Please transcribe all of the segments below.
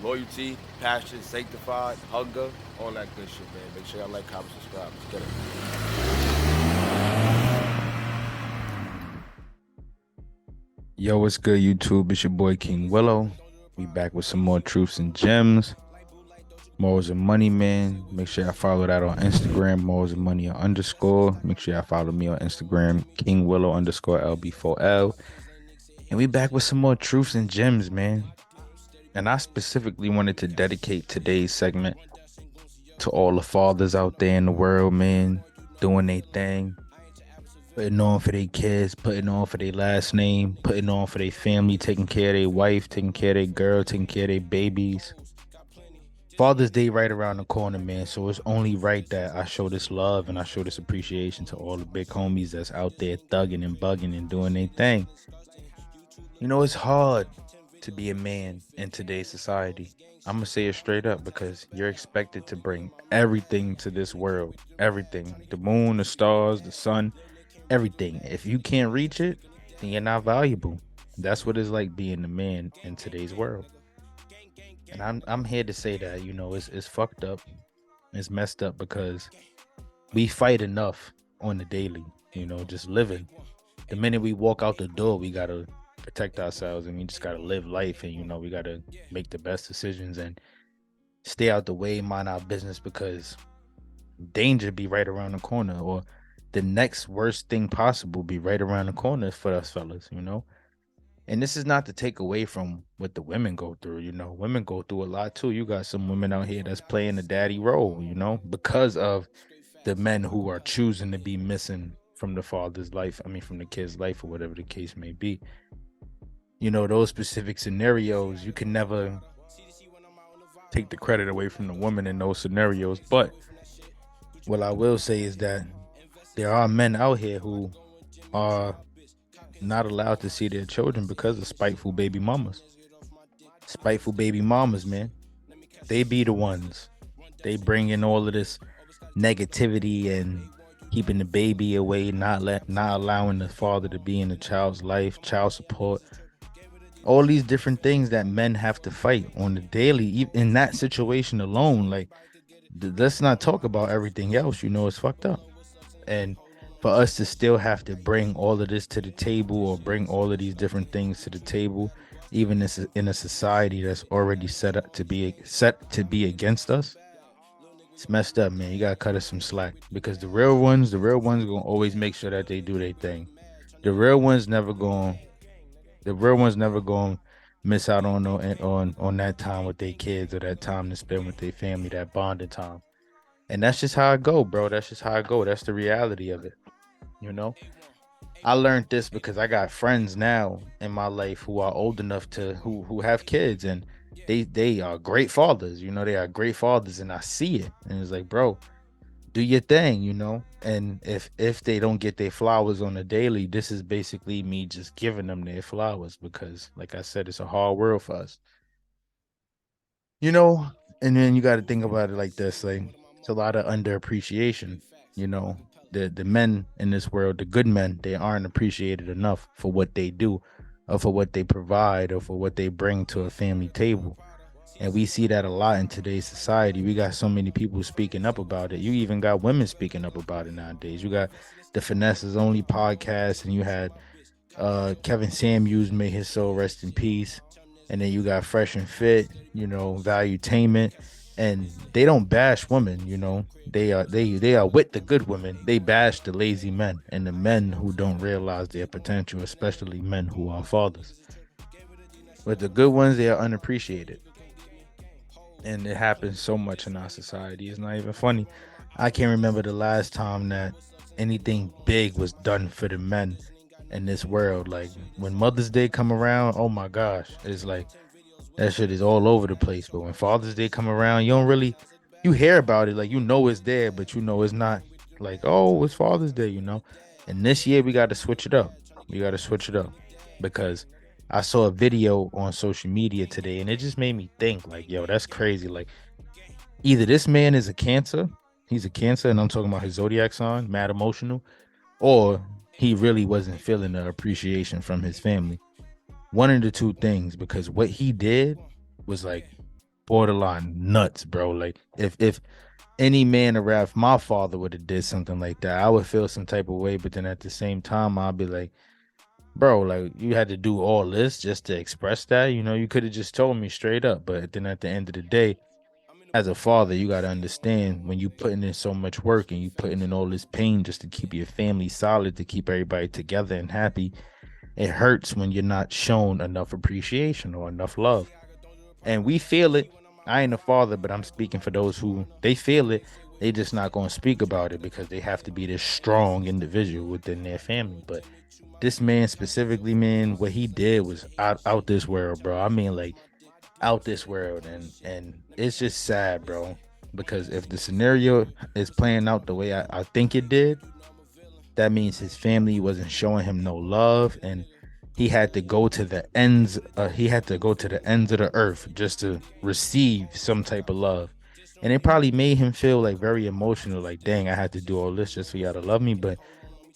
loyalty, passion, sanctified, hunger, all that good shit, man. Make sure y'all like, comment, subscribe. Let's get it. Yo, what's good, YouTube? It's your boy King Willow. We back with some more truths and gems. Morals and Money, man. Make sure y'all follow that on Instagram, Morals and Money underscore. Make sure y'all follow me on Instagram, King Willow underscore LB4L. And we back with some more truths and gems, man. And I specifically wanted to dedicate today's segment to all the fathers out there in the world, man, doing their thing, putting on for their kids, putting on for their last name, putting on for their family, taking care of their wife, taking care of their girl, taking care of their babies. Father's Day right around the corner, man. So it's only right that I show this love and I show this appreciation to all the big homies that's out there thugging and bugging and doing their thing. You know, it's hard to be a man in today's society. I'm gonna say it straight up because you're expected to bring everything to this world. Everything. The moon, the stars, the sun, everything. If you can't reach it, then you're not valuable. That's what it's like being a man in today's world. And I'm here to say that, you know, it's fucked up. It's messed up because we fight enough on the daily, you know, just living. The minute we walk out the door, we gotta protect ourselves and we just gotta live life, and you know, we gotta make the best decisions and stay out the way, mind our business, because danger be right around the corner, or the next worst thing possible be right around the corner for us fellas, you know. And this is not to take away from what the women go through, you know. Women go through a lot too. You got some women out here that's playing the daddy role, you know, because of the men who are choosing to be missing from the father's life, I mean from the kid's life, or whatever the case may be. You know, those specific scenarios, you can never take the credit away from the woman in those scenarios. But what I will say is that there are men out here who are not allowed to see their children because of spiteful baby mamas. Spiteful baby mamas, man. They be the ones. They bring in all of this negativity and keeping the baby away, not allowing the father to be in the child's life, child support, all these different things that men have to fight on the daily. In that situation alone, like, let's not talk about everything else. You know, it's fucked up. And for us to still have to bring all of this to the table, or bring all of these different things to the table, even in a society that's already set to be against us, it's messed up, man. You gotta cut us some slack, because the real ones gonna always make sure that they do their thing. The real ones never going the real ones never going to miss out on on that time with their kids, or that time to spend with their family, that bonding time. And that's just how I go, bro. That's just how I go. That's the reality of it. You know, I learned this because I got friends now in my life who are old enough to who have kids, and they are great fathers. You know, they are great fathers, and I see it, and it's like, bro, do your thing, you know. And if they don't get their flowers on the daily, this is basically me just giving them their flowers, because, like I said, it's a hard world for us, you know. And then you got to think about it like this: like, it's a lot of underappreciation, you know. The men in this world, the good men, they aren't appreciated enough for what they do, or for what they provide, or for what they bring to a family table. And we see that a lot in today's society. We got so many people speaking up about it. You even got women speaking up about it nowadays. You got the Finesses Only podcast, and you had Kevin Samuels, may his soul rest in peace. And then you got Fresh and Fit, you know, Valuetainment. And they don't bash women, you know. They are with the good women. They bash the lazy men and the men who don't realize their potential, especially men who are fathers. But the good ones, they are unappreciated. And it happens so much in our society. It's not even funny. I can't remember the last time that anything big was done for the men in this world. Like, when Mother's Day come around, oh my gosh, it's like that shit is all over the place. But when Father's Day come around, you don't really, you hear about it, like, you know it's there, but you know it's not like, oh, it's Father's Day, you know. And this year we got to switch it up. We got to switch it up, because I saw a video on social media today, and it just made me think, like, yo, that's crazy. Like, either this man is a cancer, he's a cancer, and I'm talking about his zodiac sign, mad emotional, or he really wasn't feeling the appreciation from his family. One of the two things, because what he did was like borderline nuts, bro. Like if any man around, if my father would have did something like that, I would feel some type of way. But then at the same time, I'll be like, bro, like you had to do all this just to express that. You know, you could have just told me straight up. But then at the end of the day, as a father, you got to understand when you putting in so much work and you putting in all this pain just to keep your family solid, to keep everybody together and happy, it hurts when you're not shown enough appreciation or enough love. And we feel it. I ain't a father, but I'm speaking for those who they feel it. They just not going to speak about it because they have to be this strong individual within their family. But this man specifically, man, what he did was out this world, bro. I mean, like out this world, and it's just sad, bro. Because if the scenario is playing out the way I think it did, that means his family wasn't showing him no love, and he had to go to the ends. He had to go to the ends of the earth just to receive some type of love, and it probably made him feel like very emotional. Like, dang, I had to do all this just for y'all to love me. But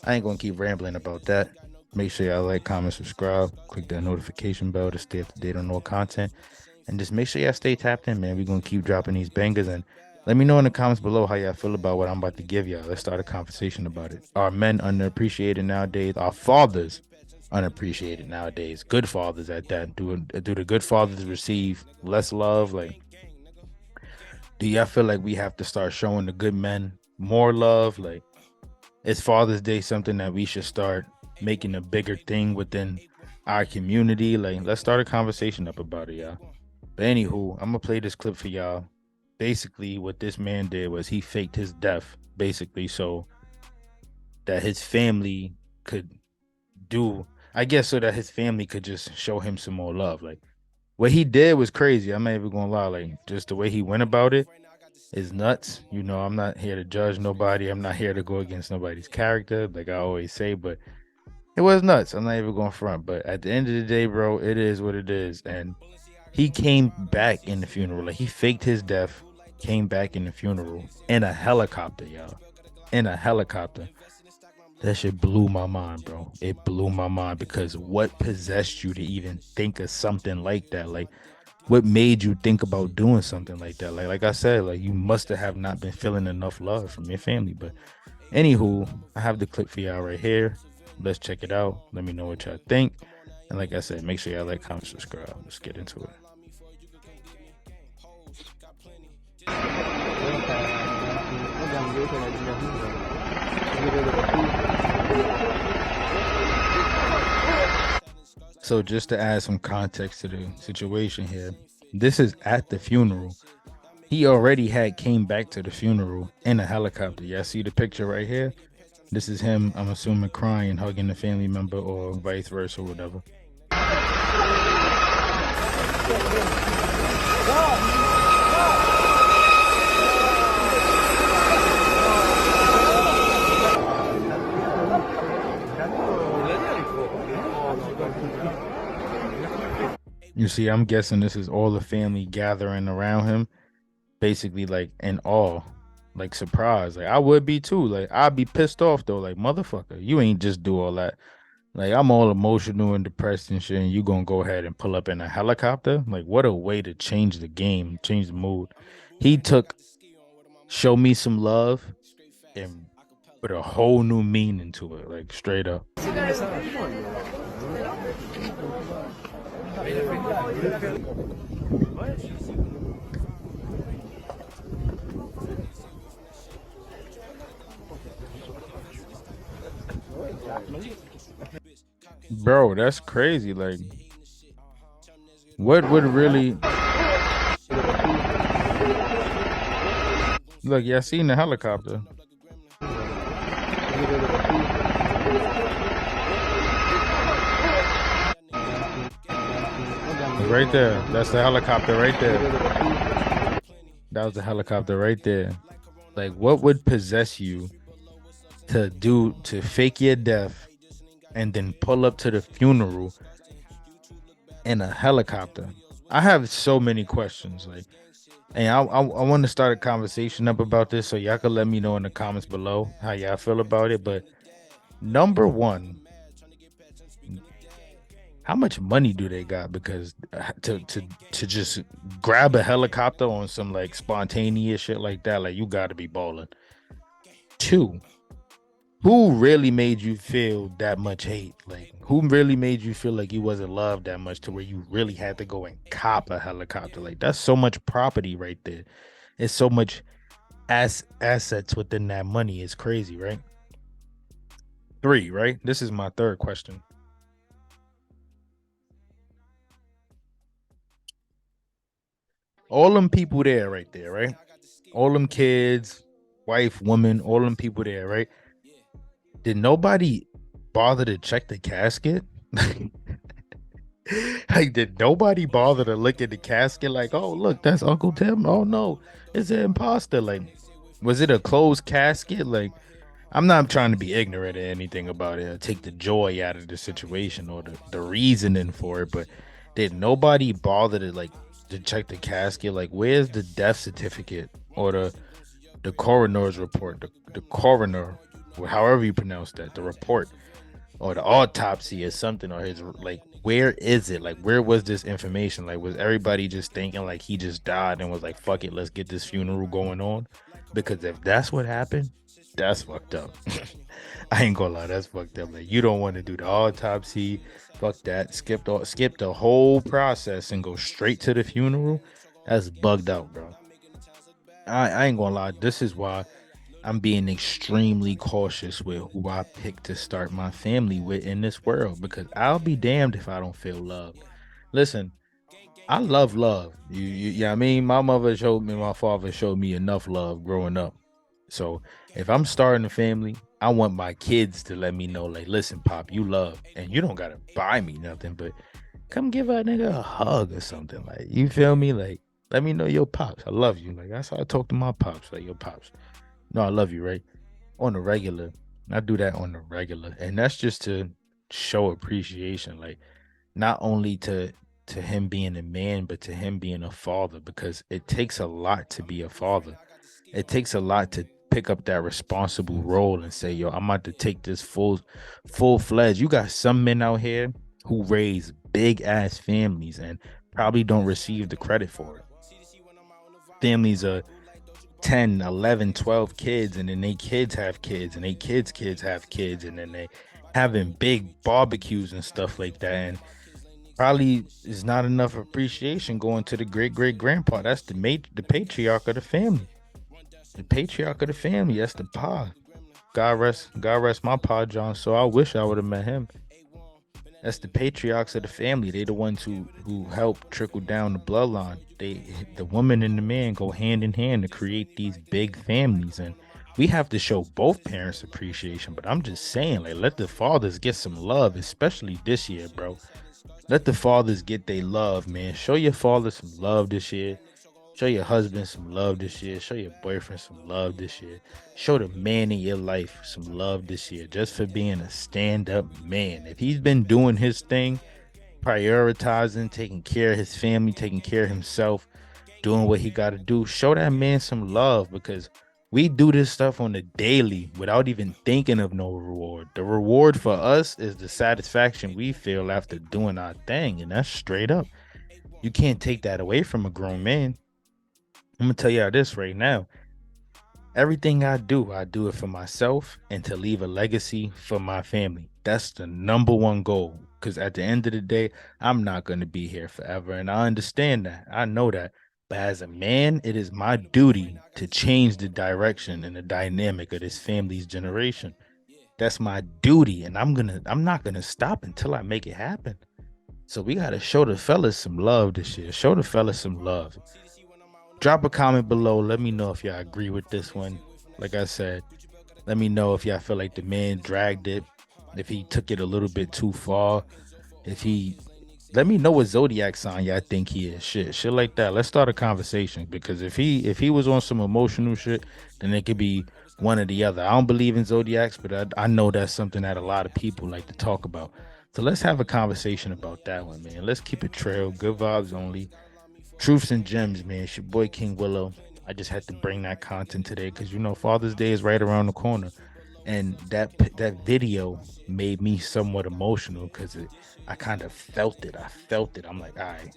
I ain't gonna keep rambling about that. Make sure y'all like, comment, subscribe, click that notification bell to stay up to date on all content, and just make sure y'all stay tapped in, man. We're gonna keep dropping these bangers, and let me know in the comments below how y'all feel about what I'm about to give y'all. Let's start a conversation about it. Are men underappreciated nowadays? Are fathers unappreciated nowadays? Good fathers at that. Do the good fathers receive less love? Like, do y'all feel like we have to start showing the good men more love? Like, is Father's Day something that we should start making a bigger thing within our community? Like, let's start a conversation up about it, y'all. But anywho, I'm gonna play this clip for y'all. Basically, what this man did was he faked his death, basically, so that his family could do, I guess, so that his family could just show him some more love. Like, what he did was crazy. I'm not even gonna lie. Like, just the way he went about it is nuts. You know, I'm not here to judge nobody. I'm not here to go against nobody's character, like I always say, but it was nuts. I'm not even going front. But at the end of the day, bro, it is what it is. And he came back in the funeral. Like, he faked his death, came back in the funeral in a helicopter, y'all. In a helicopter. That shit blew my mind, bro. It blew my mind, because what possessed you to even think of something like that? Like, what made you think about doing something like that? Like I said, like, you must have not been feeling enough love from your family. But anywho, I have the clip for y'all right here. Let's check it out. Let me know what y'all think. And like I said, make sure y'all like, comment, subscribe. Let's get into it. So just to add some context to the situation here, this is at the funeral. He already had came back to the funeral in a helicopter. Y'all see the picture right here? This is him, I'm assuming, crying, hugging a family member, or vice versa, or whatever. You see, I'm guessing this is all the family gathering around him, basically, like, in awe, like, surprised. Like, I would be too. Like, I'd be pissed off though. Like, motherfucker, you ain't just do all that. Like, I'm all emotional and depressed and shit, and you gonna go ahead and pull up in a helicopter? Like, what a way to change the game, change the mood. He took show me some love and put a whole new meaning to it, like, straight up. Bro, that's crazy. Like, what would really look? Y'all seen the helicopter? Right there. That's the helicopter right there. That was the helicopter right there. Like, what would possess you to fake your death and then pull up to the funeral in a helicopter? I have so many questions. Like, and I want to start a conversation up about this, so y'all can let me know in the comments below how y'all feel about it. But number one, how much money do they got? Because to just grab a helicopter on some like spontaneous shit like that, like you got to be balling. Two, who really made you feel that much hate? Like, who really made you feel like you wasn't loved that much to where you really had to go and cop a helicopter? Like, that's so much property right there. It's so much assets within that money. It's crazy, right? Three, right? This is my third question. All them people there, right there, right? All them kids, wife, woman, all them people there, right? Did nobody bother to check the casket? Like, did nobody bother to look at the casket? Like, oh, look, that's Uncle Tim. Oh no, it's an imposter. Like, was it a closed casket? Like, I'm not trying to be ignorant or anything about it or take the joy out of the situation or the reasoning for it, but did nobody bother to like to check the casket? Like, where's the death certificate or the coroner's report, the coroner, or however you pronounce that, the report or the autopsy or something, or his like where is it? Like, where was this information? Like, was everybody just thinking like he just died and was like, fuck it, let's get this funeral going on? Because if that's what happened, that's fucked up. I ain't gonna lie, that's fucked up. Like, you don't want to do the autopsy. Fuck that. Skip the whole process and go straight to the funeral. That's bugged out, bro. I ain't gonna lie. This is why I'm being extremely cautious with who I pick to start my family with in this world, because I'll be damned if I don't feel loved. Listen, I love love. Yeah, I mean, my mother showed me, my father showed me enough love growing up. So if I'm starting a family, I want my kids to let me know, like, listen, Pop, you love, and you don't gotta buy me nothing, but come give a nigga a hug or something. Like, you feel me? Like, let me know your pops. I love you. Like, that's how I talk to my pops. Like, your pops. No, I love you, right? On the regular. I do that on the regular. And that's just to show appreciation. Like, not only to him being a man, but to him being a father, because it takes a lot to be a father. It takes a lot to pick up that responsible role and say, yo, I'm about to take this full fledged. You got some men out here who raise big ass families and probably don't receive the credit for it. Families are 10, 11, 12 kids, and then they kids have kids, and they kids have kids, and then they having big barbecues and stuff like that. And probably is not enough appreciation going to the great grandpa. That's the patriarch of the family. The patriarch of the family. That's the pa. God rest my pa John. So I wish I would have met him. That's the patriarchs of the family. They the ones who help trickle down the bloodline. The woman and the man go hand in hand to create these big families, and we have to show both parents appreciation. But I'm just saying, like, let the fathers get some love, especially this year, bro. Let the fathers get their love, man. Show your father some love this year. Show your husband some love this year. Show your boyfriend some love this year. Show the man in your life some love this year, just for being a stand-up man. If he's been doing his thing, prioritizing, taking care of his family, taking care of himself, doing what he got to do, show that man some love, because we do this stuff on the daily without even thinking of no reward. The reward for us is the satisfaction we feel after doing our thing, and that's straight up. You can't take that away from a grown man. I'm gonna tell y'all this right now. Everything I do it for myself and to leave a legacy for my family. That's the number one goal. Because at the end of the day, I'm not going to be here forever. And I understand that. I know that. But as a man, it is my duty to change the direction and the dynamic of this family's generation. That's my duty. And I'm not gonna stop until I make it happen. So we gotta show the fellas some love this year. Show the fellas some love. Drop a comment below. Let me know if y'all agree with this one. Like I said, let me know if y'all feel like the man dragged it, if he took it a little bit too far, if he let me know what zodiac sign y'all think he is. Shit like that. Let's start a conversation, because if he was on some emotional shit, then it could be one or the other. I don't believe in zodiacs, but I know that's something that a lot of people like to talk about. So let's have a conversation about that one, man. Let's keep it trail. Good vibes only. Truths and gems, man. It's your boy King Willow. I just had to bring that content today because, Father's Day is right around the corner. And that video made me somewhat emotional because I kind of felt it. I felt it. I'm like, all right,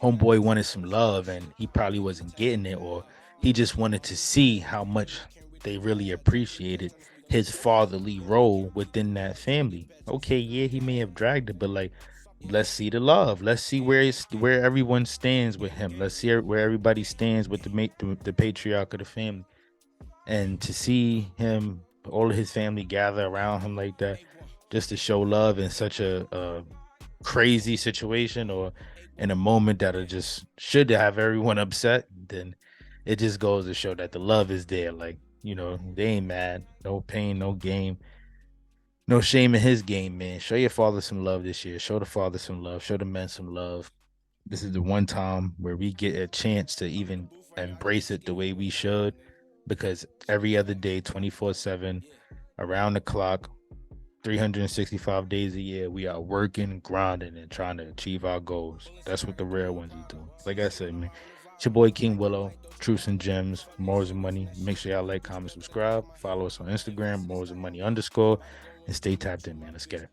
homeboy wanted some love and he probably wasn't getting it, or he just wanted to see how much they really appreciated his fatherly role within that family. Okay, yeah, he may have dragged it, but like, let's see the love. Let's see where everyone stands with him. Let's see where everybody stands with the patriarch of the family. And to see him, all of his family gather around him like that, just to show love in such a crazy situation, or in a moment that just should have everyone upset, then it just goes to show that the love is there. Like, they ain't mad, no pain, no game, no shame in his game, man. Show your father some love this year. Show the father some love. Show the men some love. This is the one time where we get a chance to even embrace it the way we should, because every other day, 24/7, around the clock, 365 days a year, we are working, grinding, and trying to achieve our goals. That's what the real ones are doing. Like I said, man, it's your boy King Willow, Truths and Gems, Morals and Money. Make sure y'all like, comment, subscribe. Follow us on Instagram, Morals and Money _, and stay tapped in, man. Let's get it.